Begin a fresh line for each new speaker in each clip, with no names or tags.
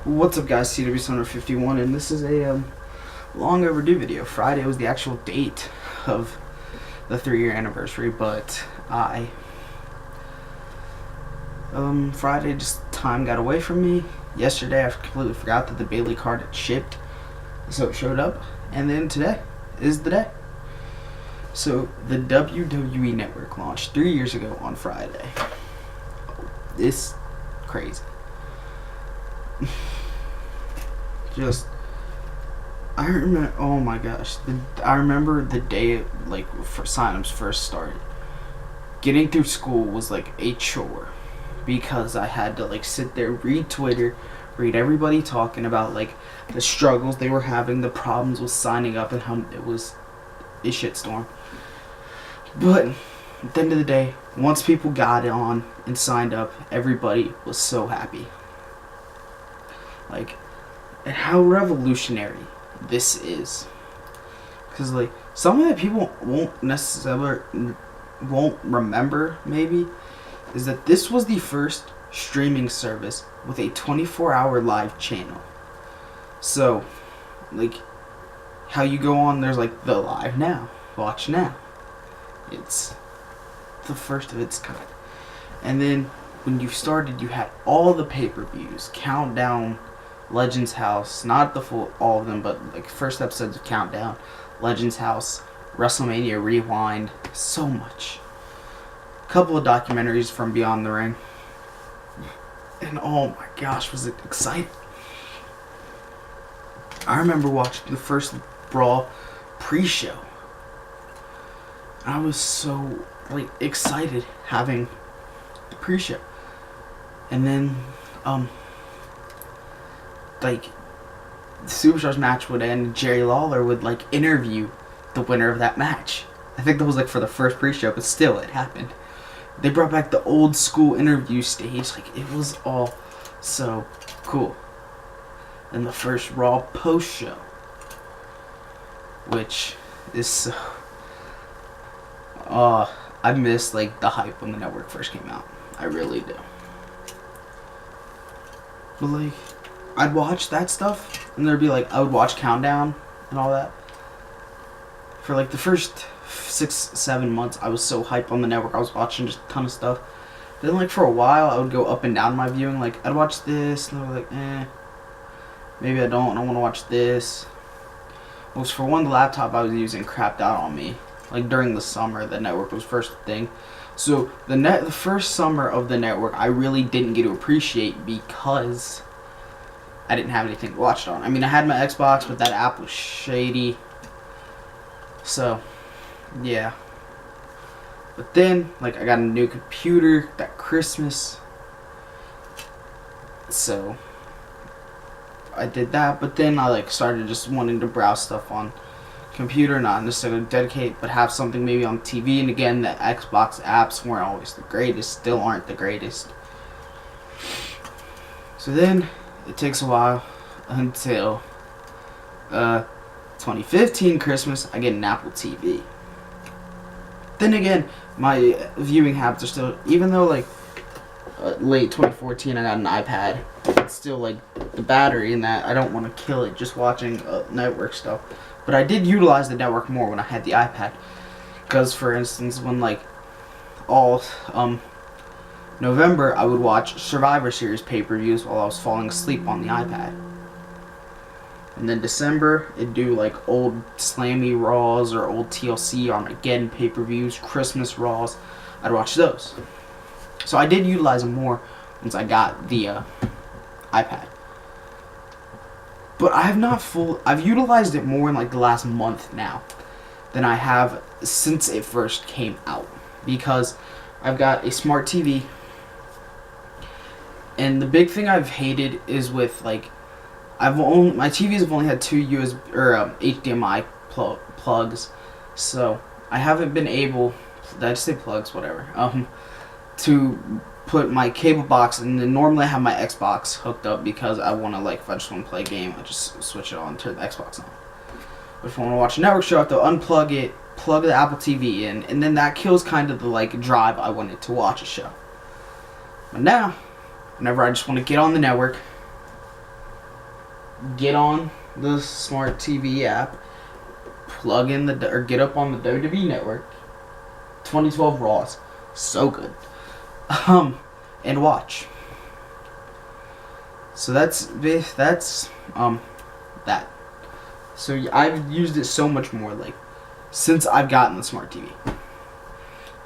What's up, guys? CW51, and this is a long overdue video. Friday was the actual date of the 3-year anniversary, but Friday just time got away from me. Yesterday I completely forgot that the Bailey card had shipped, so it showed up, and then today is the day. So the WWE Network launched 3 years ago on Friday. It's crazy. I remember, oh my gosh, I remember the day, like, for signups first started. Getting through school was like a chore, because I had to, like, sit there, read Twitter, read everybody talking about, like, the struggles they were having, the problems with signing up, and how it was a shitstorm. But at the end of the day, once people got on and signed up, everybody was so happy. Like, and how revolutionary this is. Because, like, something that people won't remember, maybe, is that this was the first streaming service with a 24-hour live channel. So, like, how you go on, there's, like, the live now, watch now. It's the first of its kind. And then, when you started, you had all the pay-per-views, Countdown, Legends House, not the full, all of them, but like first episodes of Countdown, Legends House, WrestleMania Rewind, so much. A couple of documentaries from Beyond the Ring. And oh my gosh, was it exciting. I remember watching the first Brawl pre-show. I was so, like, excited having the pre-show. And then, like, the Superstars match would end, Jerry Lawler would, like, interview the winner of that match. I think that was, like, for the first pre-show, but still, it happened. They brought back the old school interview stage. Like, it was all so cool. And the first Raw post-show, which is so... I miss, like, the hype when the network first came out. I really do. But, like, I'd watch that stuff, and there'd be, like, I would watch Countdown and all that. For, like, the first 6-7 months, I was so hyped on the network. I was watching just a ton of stuff. Then, like, for a while, I would go up and down my viewing. Like, I'd watch this, and I'd be like, maybe I don't want to watch this. Well, for one, the laptop I was using crapped out on me. Like, during the summer, the network was first thing. So, the first summer of the network, I really didn't get to appreciate because I didn't have anything to watch it on. I mean, I had my Xbox, but that app was shady. So, yeah. But then, like, I got a new computer that Christmas. So, I did that. But then I, like, started just wanting to browse stuff on computer, not necessarily dedicate, but have something maybe on TV. And again, the Xbox apps weren't always the greatest, still aren't the greatest. So then, it takes a while until 2015 Christmas, I get an Apple TV. Then again, my viewing habits are still, even though, like, late 2014 I got an iPad, it's still, like, the battery in that, I don't want to kill it just watching network stuff. But I did utilize the network more when I had the iPad. Because, for instance, when, like, all November, I would watch Survivor Series pay-per-views while I was falling asleep on the iPad. And then December, it'd do, like, old Slammy Raws or old TLC Armageddon pay-per-views, Christmas Raws. I'd watch those. So I did utilize them more once I got the iPad. But I've utilized it more in, like, the last month now than I have since it first came out. Because I've got a smart TV. And the big thing I've hated is with, like, my TVs have only had two HDMI plugs. So I haven't been able, did I just say plugs? Whatever. To put my cable box, and then normally I have my Xbox hooked up because I want to, like, if I just want to play a game, I just switch it on, turn the Xbox on. But if I want to watch a network show, I have to unplug it, plug the Apple TV in, and then that kills kind of the, like, drive I wanted to watch a show. But now, whenever I just want to get on the network, get on the smart TV app, plug in or get up on the WWE network. 2012 Raws, so good. And watch. So that's that. So I've used it so much more, like, since I've gotten the smart TV.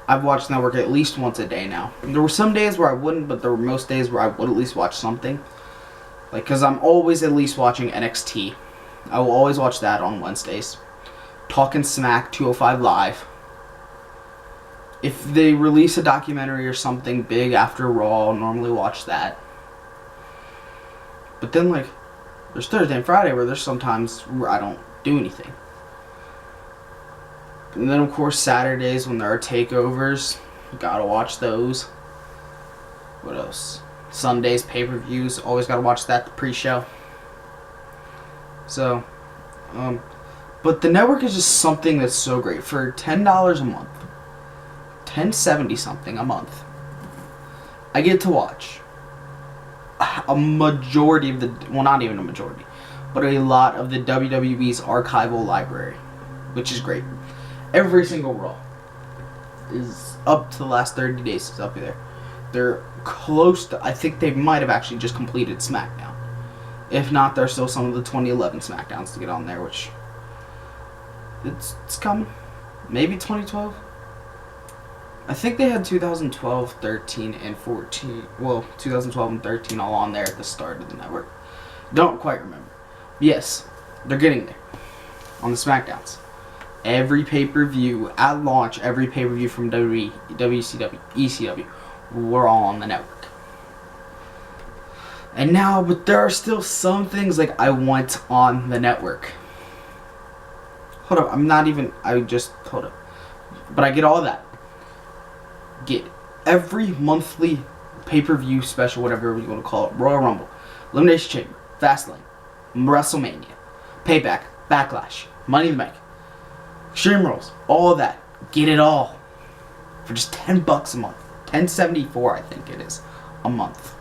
I've watched network at least once a day now. There were some days where I wouldn't, but there were most days where I would at least watch something. Like, because I'm always at least watching NXT. I will always watch that on Wednesdays. Talking Smack 205 Live. If they release a documentary or something big after Raw, I'll normally watch that. But then, like, there's Thursday and Friday where there's sometimes where I don't do anything. And then, of course, Saturdays when there are takeovers, gotta watch those. What else? Sundays, pay-per-views, always gotta watch that, the pre-show. So, but the network is just something that's so great. For $10 a month, $10.70 something a month, I get to watch a majority of the, well, not even a majority, but a lot of the WWE's archival library, which is great. Every single Raw is up to the last 30 days. Is up there. They're close to, I think they might have actually just completed SmackDown. If not, there's still some of the 2011 SmackDowns to get on there, which it's coming. Maybe 2012. I think they had 2012, 13, and 14. Well, 2012 and 13 all on there at the start of the network. Don't quite remember. Yes, they're getting there on the SmackDowns. Every pay-per-view at launch, every pay-per-view from WWE, WCW, ECW, were all on the network. And now, but there are still some things like I want on the network. Hold up, hold up. But I get all that. Get every monthly pay-per-view special, whatever you want to call it. Royal Rumble, Elimination Chamber, Fastlane, WrestleMania, Payback, Backlash, Money in the Bank, Extreme Rules, all of that. Get it all for just $10 a month. $10.74 I think it is a month.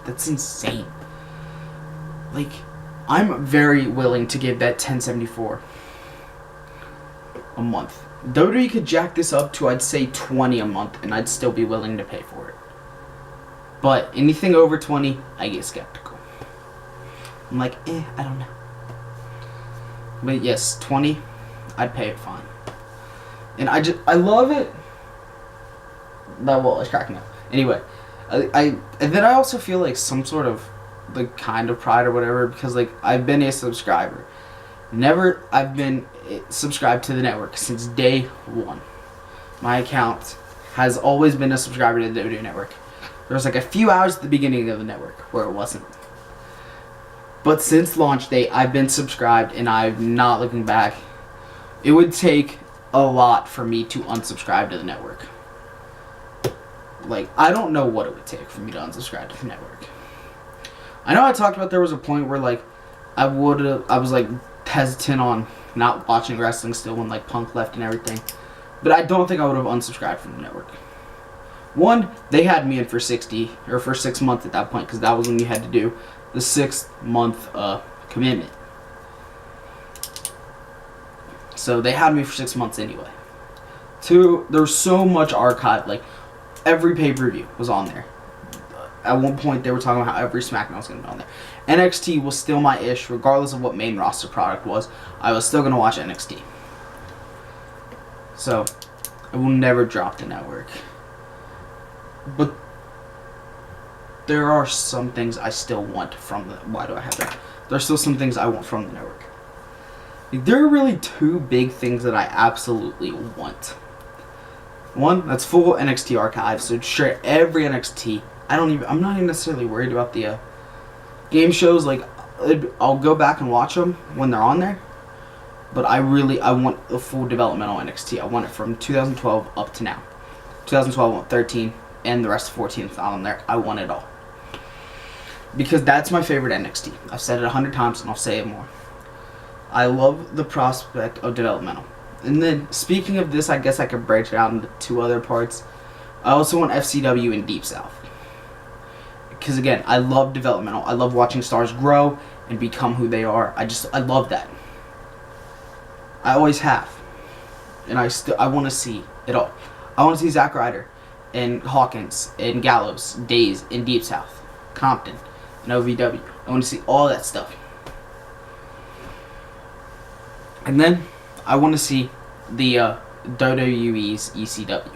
That's insane. Like, I'm very willing to give that $10.74 a month. WWE could jack this up to, I'd say, $20 a month, and I'd still be willing to pay for it. But anything over $20, I get skeptical. I'm like, I don't know. But yes, $20, I'd pay it fine. And I love it. That wall is cracking up. Anyway, and then I also feel like some sort of, like, kind of pride or whatever, because, like, I've been a subscriber. I've been subscribed to the network since day one. My account has always been a subscriber to the WWE network. There was like a few hours at the beginning of the network where it wasn't. But since launch date, I've been subscribed and I'm not looking back. It would take a lot for me to unsubscribe to the network. Like, I don't know what it would take for me to unsubscribe to the network. I know I talked about there was a point where, like, I was, like, hesitant on not watching wrestling still when, like, Punk left and everything. But I don't think I would have unsubscribed from the network. One, they had me in for 6 months at that point, because that was when you had to do the 6-month commitment. So they had me for 6 months anyway. Two, there was so much archive, like, every pay-per-view was on there. At one point, they were talking about how every SmackDown was going to be on there. NXT was still my ish, regardless of what main roster product was. I was still going to watch NXT. So, I will never drop the network. But there are some things I still want from the... Why do I have that? There are still some things I want from the network. Like, there are really two big things that I absolutely want. One, that's full NXT archive, so share every NXT. I'm not even necessarily worried about the game shows. Like, I'll go back and watch them when they're on there. But I want the full developmental NXT. I want it from 2012 up to now. 2012, I want 13, and the rest of 14 is not on there. I want it all. Because that's my favorite NXT. I've said it 100 times, and I'll say it more. I love the prospect of developmental. And then, speaking of this, I guess I could break it out into two other parts. I also want FCW and Deep South. because again, I love developmental. I love watching stars grow and become who they are. I love that. I always have, and I want to see it all. I want to see Zack Ryder, and Hawkins, and Gallows, Days, in Deep South, Compton, and OVW. I want to see all that stuff. And then I want to see the WWE's ECW.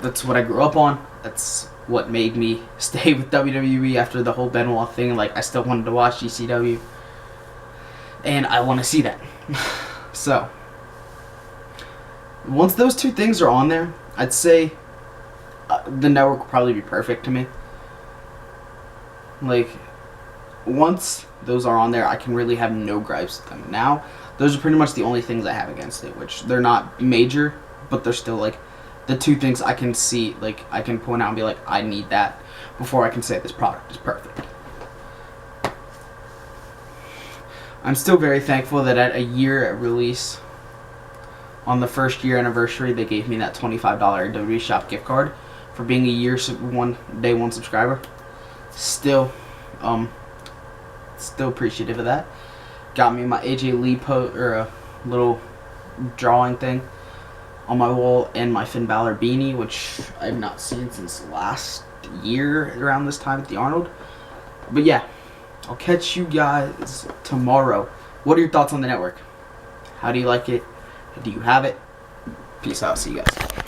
That's what I grew up on. That's what made me stay with WWE after the whole Benoit thing. Like, I still wanted to watch ECW, and I want to see that. So, once those two things are on there, I'd say the network will probably be perfect to me. Like, once those are on there, I can really have no gripes with them. Now, those are pretty much the only things I have against it, which they're not major, but they're still like the two things I can see, like I can point out and be like, I need that before I can say this product is perfect. I'm still very thankful that at a year at release, on the first year anniversary, they gave me that $25 WWE Shop gift card for being a day one subscriber. Still appreciative of that. Got me my AJ Lee little drawing thing on my wall, and my Finn Balor beanie, which I've not seen since last year around this time at the Arnold. But yeah, I'll catch you guys tomorrow. What are your thoughts on the network? How do you like it? Do you have it? Peace out. See you guys.